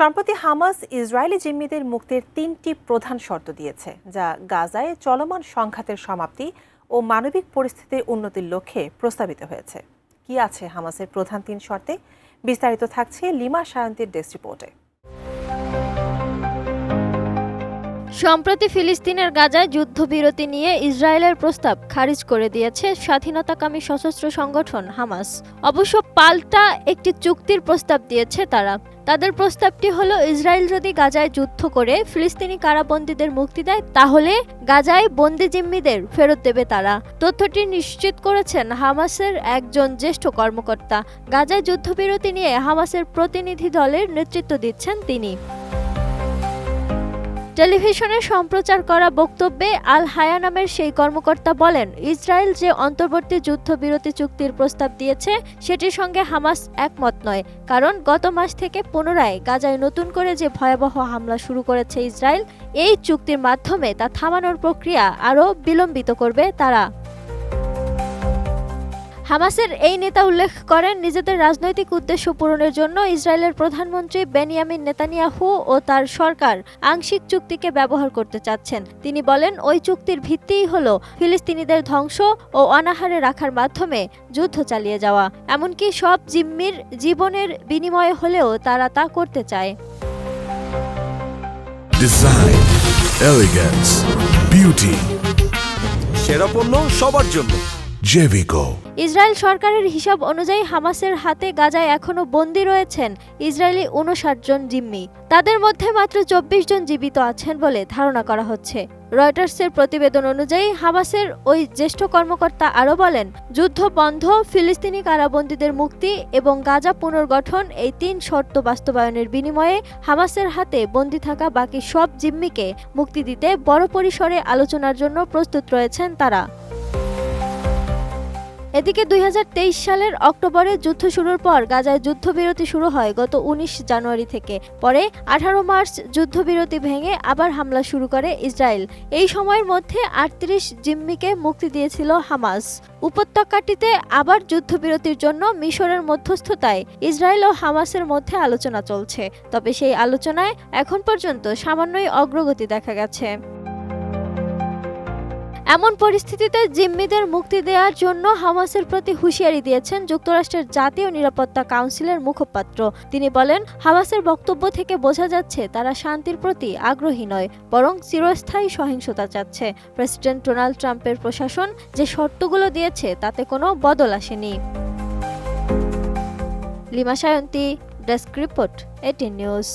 সম্প্রতি Hamas Israeli জিম্মিদের মুক্তির ৩টি প্রধান শর্ত দিয়েছে, যা গাজায় চলমান সংঘাতের সমাপ্তি ও মানবিক পরিস্থিতির উন্নতির লক্ষ্যে প্রস্তাবিত হয়েছে। কি আছে হামাসের প্রধান ৩ শর্তে? বিস্তারিত থাকছে লিমা সায়ন্তীর ডেস্ক রিপোর্টে। সম্প্রতি ফিলিস্তিনের গাজায় যুদ্ধবিরতি নিয়ে ইসরায়েলের প্রস্তাব খারিজ করে দিয়েছে স্বাধীনতাকামী সশস্ত্র সংগঠন হামাস। অবশ্য পাল্টা একটি চুক্তির প্রস্তাব দিয়েছে তারা। তাদের প্রস্তাবটি হলো, ইসরায়েল যদি গাজায় যুদ্ধ করে ফিলিস্তিনি কারাবন্দীদের মুক্তি দেয়, তাহলে গাজায় বন্দি জিম্মিদের ফেরত দেবে তারা। তথ্যটি নিশ্চিত করেছেন হামাসের একজন জ্যেষ্ঠ কর্মকর্তা। গাজায় যুদ্ধবিরতি নিয়ে হামাসের প্রতিনিধি দলের নেতৃত্ব দিচ্ছেন তিনি। টেলিভিশনে সম্প্রচার করা বক্তব্যে আল হায়া নামের সেই কর্মকর্তা বলেন, ইসরায়েল যে অন্তর্বর্তী যুদ্ধবিরতি চুক্তির প্রস্তাব দিয়েছে সেটির সঙ্গে হামাস একমত নয়, কারণ গত মাস থেকে পুনরায় গাজায় নতুন করে যে ভয়াবহ হামলা শুরু করেছে ইসরায়েল, এই চুক্তির মাধ্যমে তা থামানোর প্রক্রিয়া আরও বিলম্বিত করবে তারা। হামাসের এই নেতা উল্লেখ করেন, নিজেদের রাজনৈতিক উদ্দেশ্য পূরণের জন্য ইসরায়েলের প্রধানমন্ত্রী বেনিয়ামিন নেতানিয়াহু ও তার সরকার আংশিক চুক্তিকে ব্যবহার করতে চাচ্ছেন। তিনি বলেন, ওই চুক্তির ভিত্তিই হলো ফিলিস্তিনিদের ধ্বংস ও অনাহারে রাখার মাধ্যমে যুদ্ধ চালিয়ে যাওয়া, এমনকি সব জিম্মির জীবনের বিনিময়ে হলেও তারা তা করতে চায়। ডিজাইন, এলিগেন্স, বিউটি, সেরা পণ্য সবার জন্য জেভিকো। ইসরায়েল সরকারের হিসাব অনুযায়ী হামাসের হাতে গাজায় এখনো বন্দী রয়েছেন ইসরায়েলি 59 জন জিম্মি। তাদের মধ্যে মাত্র 24 জন জীবিত আছেন বলে ধারণা করা হচ্ছে। রয়টার্সের প্রতিবেদন অনুযায়ী হামাসের ওই জ্যেষ্ঠ কর্মকর্তা আরও বলেন, যুদ্ধ বন্ধ, ফিলিস্তিনি কারাবন্দীদের মুক্তি এবং গাজা পুনর্গঠন, এই 3 শর্ত বাস্তবায়নের বিনিময়ে হামাসের হাতে বন্দী থাকা বাকি সব জিম্মিকে মুক্তি দিতে বড় পরিসরে আলোচনার জন্য প্রস্তুত রয়েছেন তারা। এদিকে 2023 সালের অক্টোবরে যুদ্ধ শুরুর পর গাজায় যুদ্ধবিরতি শুরু হয় গত 19 জানুয়ারি থেকে। পরে 18 মার্চ যুদ্ধবিরতি ভেঙে আবার হামলা শুরু করে ইসরায়েল। এই সময়ের মধ্যে 38 জিম্মিকে মুক্তি দিয়েছিল হামাস। উপত্যকাটিতে আবার যুদ্ধবিরতির জন্য মিশরের মধ্যস্থতায় ইসরায়েল ও হামাসের মধ্যে আলোচনা চলছে, তবে সেই আলোচনায় এখন পর্যন্ত সামান্যই অগ্রগতি দেখা গেছে। এমন পরিস্থিতিতে জিম্মিদের মুক্তি দেওয়ার জন্য হামাসের প্রতি হুঁশিয়ারি দিয়েছেন যুক্তরাষ্ট্রের জাতীয় নিরাপত্তা কাউন্সিলের মুখপাত্র। তিনি বলেন, হামাসের বক্তব্য থেকে বোঝা যাচ্ছে তারা শান্তির প্রতি আগ্রহী নয়, বরং চিরস্থায়ী সহিংসতা চাচ্ছে। প্রেসিডেন্ট ডোনাল্ড ট্রাম্পের প্রশাসন যে শর্তগুলো দিয়েছে তাতে কোনো বদল আসেনি। Lima Sayanti, desk report, 18 news.